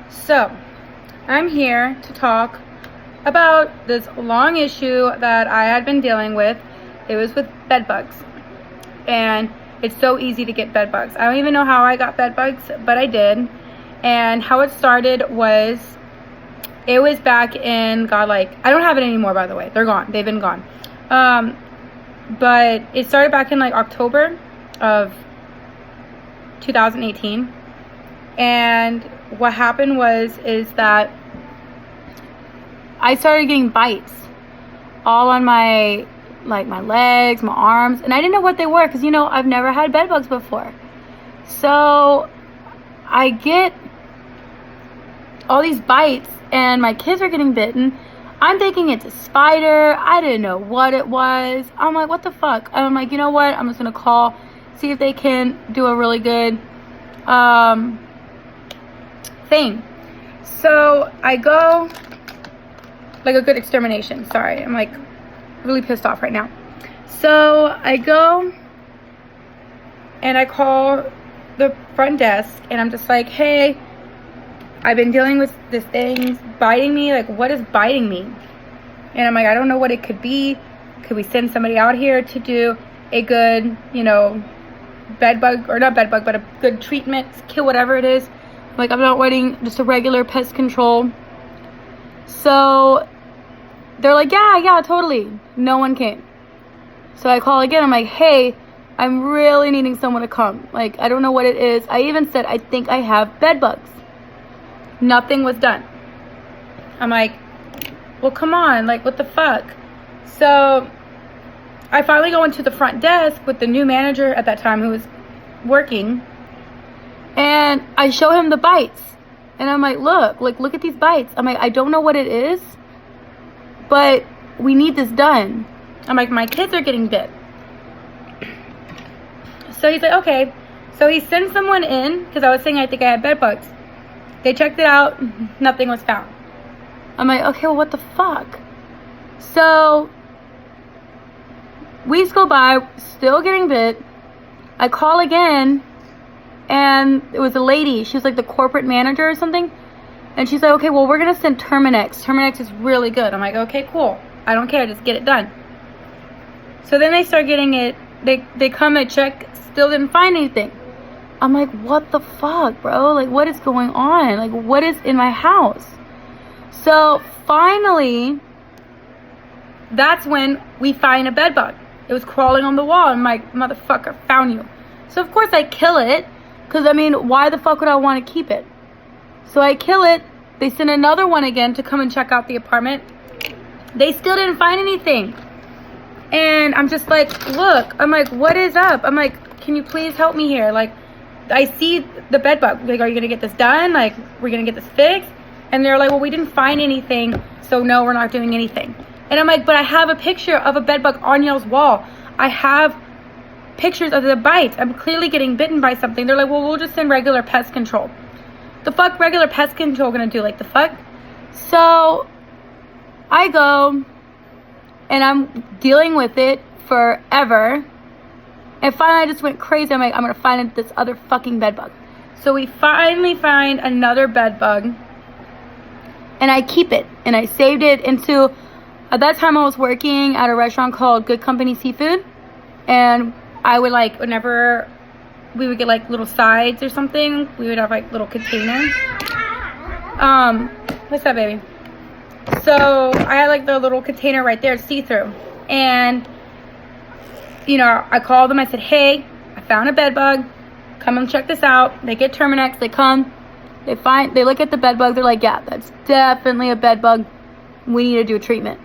So, I'm here to talk about this long issue that I had been dealing with. It was with bed bugs. And it's so easy to get bed bugs. I don't even know how I got bed bugs, but I did. And how it started was, it was back in, I don't have it anymore, by the way. They're gone. They've been gone. But it started back in October of 2018. And what happened is that I started getting bites all on my legs, my arms, and I didn't know what they were because I've never had bed bugs before. So I get all these bites and my kids are getting bitten. I'm thinking it's a spider. I didn't know what it was. I'm like, what the fuck? I'm like, you know what? I'm just gonna call, see if they can do a really good thing. So I go, a good extermination. Sorry, I'm really pissed off right now. So I go and I call the front desk and I'm just like, hey, I've been dealing with this thing biting me. What is biting me? And I'm like, I don't know what it could be. Could we send somebody out here to do a good, bed bug, or not bed bug, but a good treatment, kill whatever it is. I'm not waiting, just a regular pest control. So they're like, yeah, totally. No one came. So I call again. I'm like, hey, I'm really needing someone to come. I don't know what it is. I even said, I think I have bed bugs. Nothing was done. I'm like, well, come on. What the fuck? So I finally go into the front desk with the new manager at that time who was working. And I show him the bites. And I'm like, look at these bites. I'm like, I don't know what it is, but we need this done. I'm like, my kids are getting bit. So he's like, okay. So he sends someone in, because I was saying I think I had bed bugs. They checked it out. Nothing was found. I'm like, okay, well, what the fuck? So weeks go by, still getting bit. I call again. And it was a lady. She was the corporate manager or something. And she's like, okay, well, we're going to send Terminex. Terminex is really good. I'm like, okay, cool. I don't care. Just get it done. So then they start getting it. They come and check. Still didn't find anything. I'm like, what the fuck, bro? What is going on? What is in my house? So finally, that's when we find a bed bug. It was crawling on the wall. I'm like, motherfucker, found you. So of course I kill it. Because, why the fuck would I want to keep it? So I kill it. They send another one again to come and check out the apartment. They still didn't find anything. And I'm just like, look. I'm like, what is up? I'm like, can you please help me here? I see the bed bug. Are you going to get this done? We're going to get this fixed? And they're like, well, we didn't find anything. So, no, we're not doing anything. And I'm like, but I have a picture of a bed bug on y'all's wall. I have pictures of the bites. I'm clearly getting bitten by something. They're like, well, we'll just send regular pest control. The fuck regular pest control gonna do? The fuck? So I go and I'm dealing with it forever. And finally I just went crazy. I'm like, I'm gonna find this other fucking bed bug. So we finally find another bed bug and I keep it and I saved it into, at that time I was working at a restaurant called Good Company Seafood. And I would whenever we would get little sides or something, we would have little containers. What's that, baby? So I had the little container right there, see-through. And, I called them. I said, hey, I found a bed bug. Come and check this out. They get Terminex. They come. They look at the bed bug. They're like, yeah, that's definitely a bed bug. We need to do a treatment.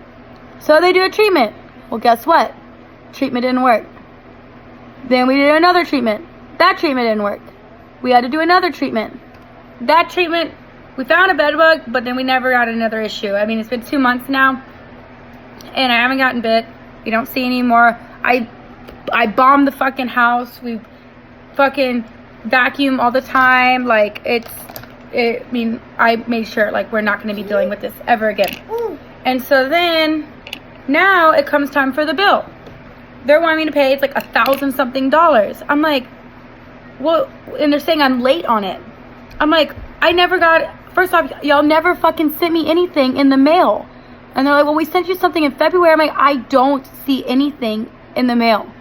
So they do a treatment. Well, guess what? Treatment didn't work. Then we did another treatment. That treatment didn't work. We had to do another treatment. That treatment, we found a bed bug, but then we never got another issue. It's been 2 months now, and I haven't gotten bit. We don't see any more. I bombed the fucking house. We fucking vacuum all the time. I made sure, we're not going to be dealing with this ever again. And so then, now it comes time for the bill. They're wanting me to pay, it's $1,000 something. I'm like, well, and they're saying I'm late on it. I'm like, I never got first off, y'all never fucking sent me anything in the mail. And they're like, well, we sent you something in February. I'm like, I don't see anything in the mail.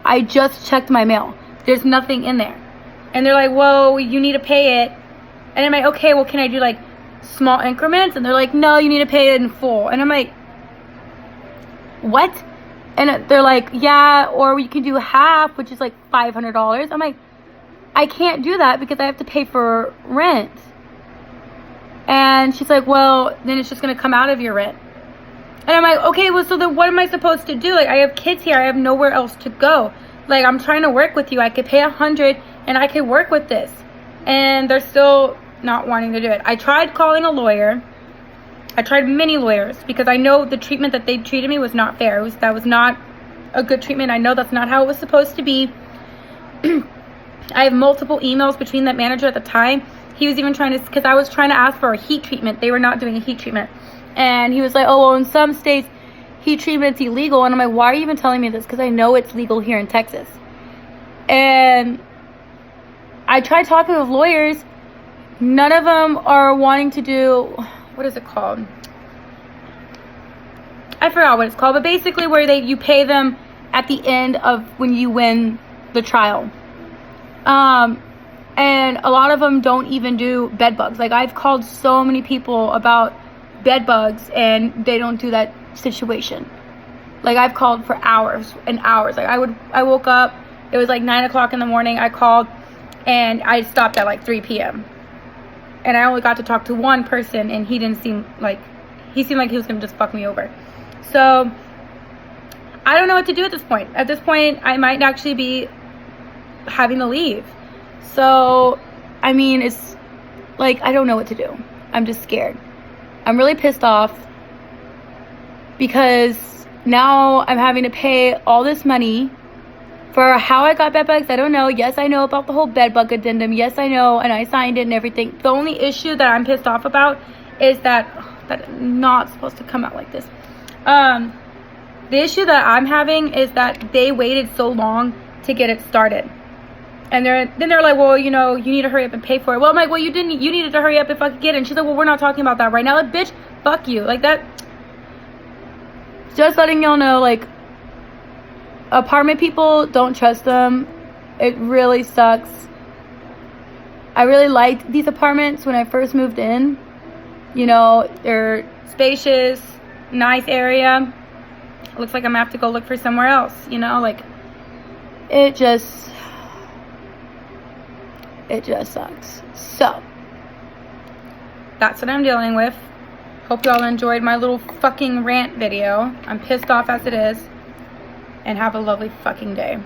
I just checked my mail. There's nothing in there. And they're like, well, you need to pay it. And I'm like, okay, well, can I do like small increments? And they're like, no, you need to pay it in full. And I'm like, what? And they're like, yeah, or you can do half, which is like $500. I'm like, I can't do that because I have to pay for rent. And she's like, well, then it's just going to come out of your rent. And I'm like, okay, well, so then what am I supposed to do? Like, I have kids here. I have nowhere else to go. Like, I'm trying to work with you. I could pay $100 and I could work with this. And they're still not wanting to do it. I tried calling a lawyer. I tried many lawyers because I know the treatment that they treated me was not fair. That was not a good treatment. I know that's not how it was supposed to be. I have multiple emails between that manager at the time. He was even trying to, because I was trying to ask for a heat treatment. They were not doing a heat treatment. And he was like, oh, well, in some states, heat treatment's illegal. And I'm like, why are you even telling me this? Because I know it's legal here in Texas. And I tried talking with lawyers. None of them are wanting to do, what is it called? I forgot what it's called. But basically where you pay them at the end of when you win the trial. And a lot of them don't even do bed bugs. Like, I've called so many people about bed bugs and they don't do that situation. Like, I've called for hours and hours. Like, I woke up, it was like 9 o'clock in the morning. I called and I stopped at like 3 p.m. And I only got to talk to one person and he seemed like he was gonna just fuck me over. So I don't know what to do at this point. At this point, I might actually be having to leave. So, I mean, it's like, I don't know what to do. I'm just scared. I'm really pissed off because now I'm having to pay all this money for how I got bed bugs. I don't know. Yes, I know about the whole bed bug addendum. Yes, I know, and I signed it and everything. The only issue that I'm pissed off about is that that's not supposed to come out like this. The issue that I'm having is that they waited so long to get it started. And they're like, well, you know, you need to hurry up and pay for it. Well, I'm like, well, you needed to hurry up and fucking get it. And she's like, well, we're not talking about that right now. Like, bitch, fuck you. Like, that. Just letting y'all know, like, apartment people, don't trust them. It really sucks. I really liked these apartments when I first moved in. You know, they're spacious, nice area. Looks like I'm gonna have to go look for somewhere else, you know, like, it just sucks. So that's what I'm dealing with. Hope y'all enjoyed my little fucking rant video. I'm pissed off as it is, and have a lovely fucking day.